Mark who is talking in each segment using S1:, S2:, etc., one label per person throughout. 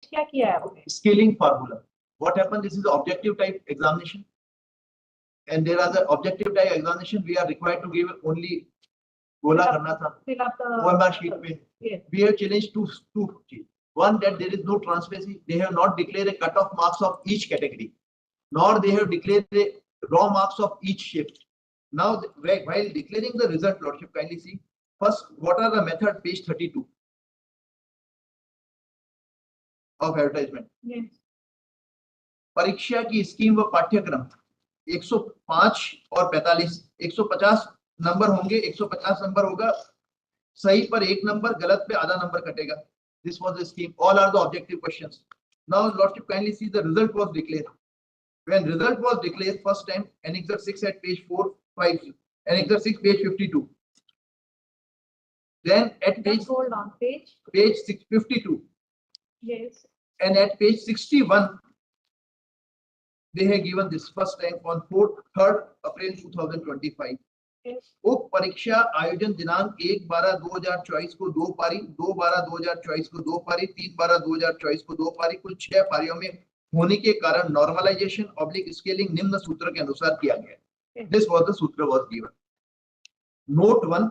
S1: क्या किया है आपने?
S2: Scaling formula. What happened? This is the objective type examination, and there are the objective type examination. We are required to give only गोला करना था.
S1: Fill up the
S2: OMR sheet पे.
S1: Yes.
S2: We have challenged two things. One, that there is no transparency. They have not declared a cut-off marks of each category, nor they have declared the raw marks of each shift. Now, while declaring the result, Lordship, kindly see first what are the method, page 32 of advertisement.
S1: Yes.
S2: परीक्षा की scheme व पाठ्यक्रम 105 और 45, 150 number होंगे, 150 number होगा, सही पर 1 number, गलत पे आधा नंबर कटेगा. This was the scheme. All are the objective questions. Now, Lordship, kindly see the result was declared. When result was declared first time, Annexure 6 at page 450, Annexure 6 page 52. Then at page,
S1: Just hold on, page.
S2: page 652,
S1: Yes.
S2: and at page 61, they have given this first time on 3rd April 2025.
S1: Yes.
S2: उप परीक्षा आयोजन दिनांक 1/12/2024 को 2 पारी, 2/12/2024 को 2 पारी, 3/12/2024 को 2 पारी, कुल 6 पारियों में होने के कारण नॉर्मलाइजेशन ऑब्लिक स्केलिंग निम्न सूत्र के अनुसार किया गया. दिस वाज द सूत्र वाज गिवन. नोट 1,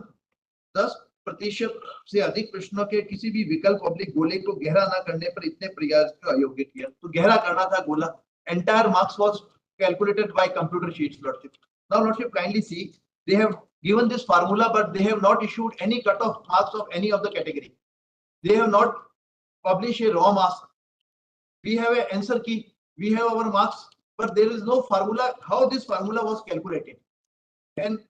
S2: 10% से अधिक प्रश्नों के किसी भी विकल्प ऑब्लिक गोले को गहरा न करने पर इतने प्रयास को अयोग्य किया. तो गहरा करना था गोला. Entire marks was calculated by computer sheets, Lordship. Now, Lordship, kindly see, they have given this formula, but they have not issued any cut-off marks of any of the category. They have not published a raw marks. We have an answer key, we have our marks, but there is no formula how this formula was calculated. And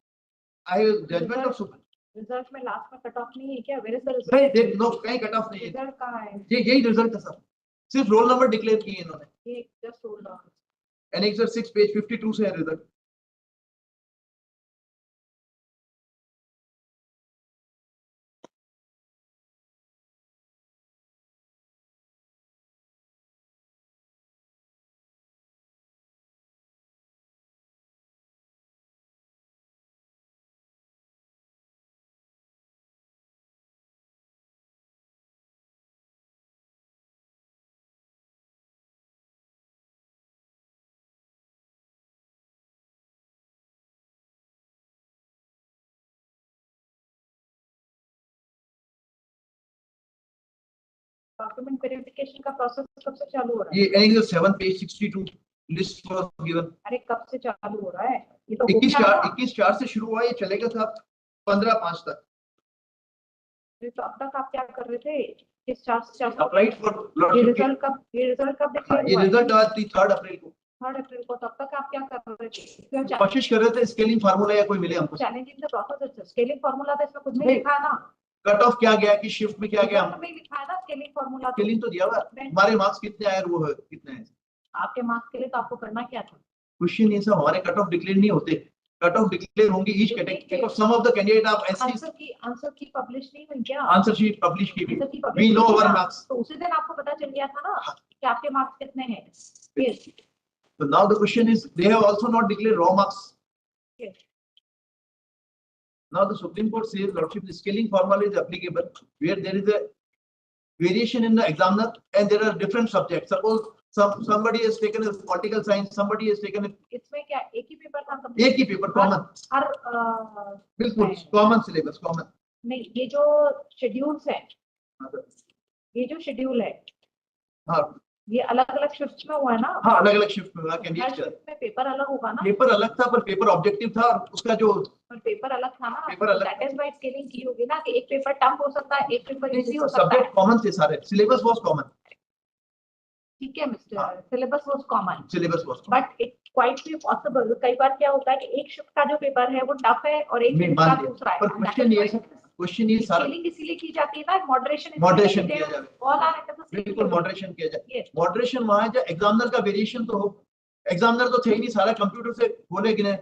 S2: I have judgment of super.
S1: Result में last में cut off नहीं है क्या? Where is the result?
S2: नहीं, no, कहीं cut off नहीं है.
S1: Result कहाँ है?
S2: यही result है सर. सिर्फ रोल नंबर डिक्लेयर किए इन्होंने.
S1: ये just hold on.
S2: Annexure 6 page 52 से है रिजल्ट.
S1: डॉक्यूमेंट वेरिफिकेशन का प्रोसेस कब से चालू हो रहा है?
S2: ये Annexure 7 page 62 list was given.
S1: अरे कब से चालू हो रहा है? ये तो
S2: 21/4 से शुरू हुआ, ये चलेगा साहब 15/5 तक.
S1: तो अब तक आप क्या कर रहे थे? किस चार्ज से
S2: अप्लाइड फॉर
S1: ये रिजल्ट कब डिक्लेयर हुआ?
S2: ये रिजल्ट आज 3rd अप्रैल को.
S1: 3rd अप्रैल को. तब तक आप क्या कर रहे थे?
S2: कोशिश कर रहे थे स्केलिंग फार्मूला या कोई मिले हमको.
S1: Challenging the process. Scaling formula तो इसमें कुछ नहीं लिखा है ना.
S2: कट ऑफ क्या गया कि शिफ्ट में क्या गया,
S1: नहीं लिखा है ना स्केलिंग फार्मूला.
S2: स्केलिंग तो दिया हुआ. हमारे मार्क्स कितने आए और वो कितने हैं.
S1: आपके मार्क्स के लिए तो आपको करना क्या था?
S2: क्वेश्चन ये सब हमारे कट ऑफ डिक्लेयर नहीं होते. कट ऑफ डिक्लेयर होंगे each category because some of the candidate of SC
S1: answer key publish नहीं हुई क्या?
S2: आंसर शीट पब्लिश की भी. We know our marks.
S1: तो उसी दिन आपको पता चल गया था ना कि आपके मार्क्स कितने हैं. Yes.
S2: So now the question is, they have also not declared raw marks.
S1: Yes.
S2: Now the Supreme Court says, Lordship, the scaling formula is applicable where there is a variation in the examiner and there are different subjects. Suppose somebody has taken a political science, somebody has taken a.
S1: इसमें क्या एक ही paper था?
S2: एक ही paper common.
S1: हर
S2: बिल्कुल common syllabus common.
S1: नहीं, ये जो schedules है, ये जो शेड्यूल है,
S2: हाँ,
S1: ये अलग अलग शिफ्ट में हुआ है ना.
S2: हाँ, अलग अलग शिफ्ट में हुआ. कैंडिडेट
S1: में पेपर अलग होगा ना.
S2: पेपर अलग था पर पेपर ऑब्जेक्टिव था और उसका जो
S1: पेपर अलग था ना.
S2: पेपर अलग.
S1: दैट इज व्हाई स्केलिंग की होगी ना कि एक पेपर टफ हो सकता है, एक पेपर इजी हो सकता है.
S2: सब्जेक्ट कॉमन थे सारे. Syllabus was common.
S1: ठीक है mister. Syllabus was common.
S2: Syllabus was common.
S1: But it quite be possible. कई बार क्या होता है कि एक शिफ्ट का जो पेपर है वो टफ है और एक शिफ्ट का दूसरा है.
S2: पर क्वेश्चन ये सारा
S1: स्केलिंग इसीलिए की जाती है ना. मॉडरेशन
S2: किया जाए.
S1: All are at the same.
S2: बिल्कुल मॉडरेशन किया जाए. मॉडरेशन वहां है जब एग्जामिनर का वेरिएशन तो हो. एग्जामिनर तो थे ही नहीं, सारा कंप्यूटर से बोले गिने.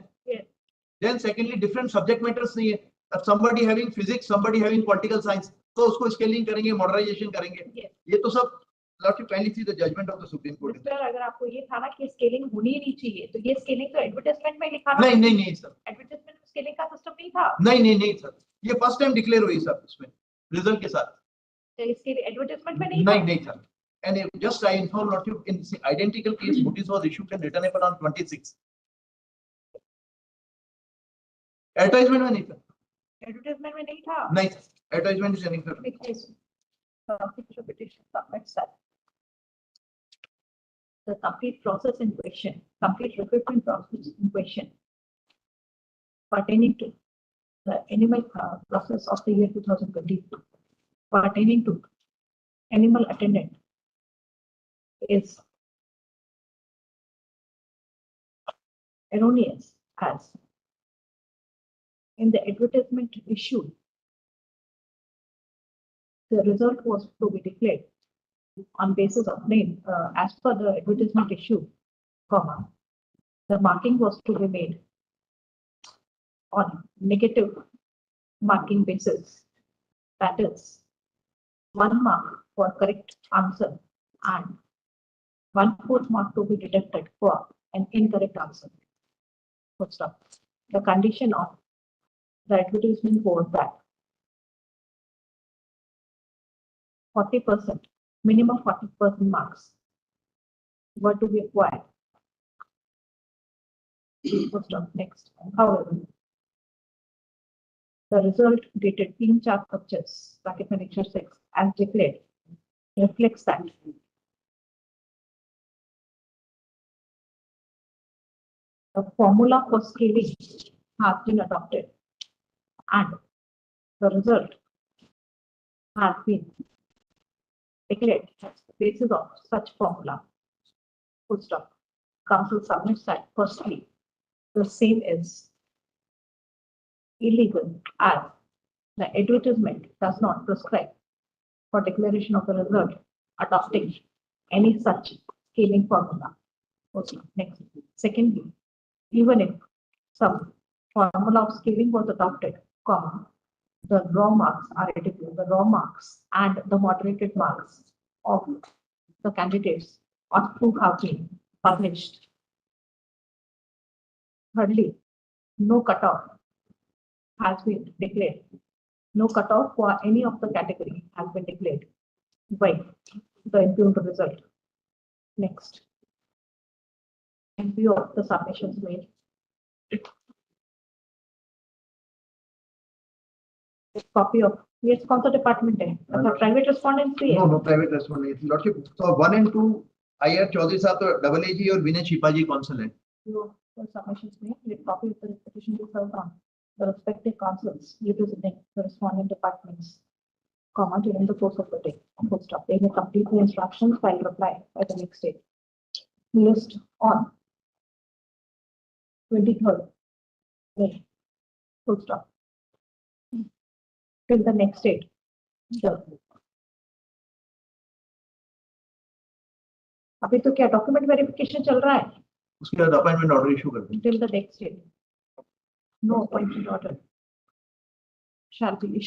S2: Then secondly different subject matters नहीं है. अब somebody having physics, somebody having political science, तो उसको स्केलिंग करेंगे, मॉडराइजेशन करेंगे. ये तो सब Lordship, kindly see the judgment of the Supreme Court.
S1: Sir अगर आपको ये था ना कि स्केलिंग होनी नहीं चाहिए तो ये स्केलिंग तो एडवर्टाइजमेंट में लिखा था.
S2: नहीं सर.
S1: एडवर्टाइजमेंट में स्केलिंग का सिस्टम नहीं था.
S2: नहीं सर. ये फर्स्ट टाइम डिक्लेयर हुई सर उसमें रिजल्ट के साथ.
S1: तो इसके लिए एडवर्टाइजमेंट में नहीं
S2: sir. And if just I inform not you in the identical case, notice was issued and written up on 26. Advertisement में नहीं था.
S1: Advertisement में नहीं था.
S2: नहीं था. Advertisement is anything.
S1: Petition submits that. The complete process in question, complete recruitment process in question, pertaining to the animal process of the year 2022, pertaining to animal attendant, is erroneous as in the advertisement issued, the result was to be declared on basis of name as per the advertisement issued, comma, the marking was to be made on negative marking basis, that is 1 mark for correct answer and 1/4 mark to be deducted for an incorrect answer. Full stop. The condition of the advertisement was that 40%, minimum 40% marks were to be acquired. Full stop. Next. However, the result dated 3/25, bracket annexure 6, as declared, reflects that the formula for scaling has been adopted and the result has been declared as the basis of such formula. Full stop. Council submits that firstly, the same is illegal as the advertisement does not prescribe for declaration of the result adopting any such scaling formula. Okay, next. Secondly, even if some formula of scaling was adopted, comma, the raw marks are edited, the raw marks and the moderated marks of the candidates ought to have been published. Thirdly, no cutoff has been declared. No cutoff for any of the category has been declared by the impugned result. Next. In view of the submissions made, a copy of yes, council department है. अच्छा, private respondents भी है.
S2: No, private respondent. Lordship, so 1 and 2, IR Chaudhary साहब तो AAG और विनय छिपाजी council है.
S1: No, the submissions made, a copy of the petition to serve on the respective councils representing the respondent departments, comma, during the course of the day. Full stop. They may complete the instructions while reply by the next day. List on 23rd May. Full stop. Till the next date. अभी तो क्या document verification चल रहा है?
S2: उसके बाद appointment order issue कर दें.
S1: Till the next date. No appointment order shall be issued.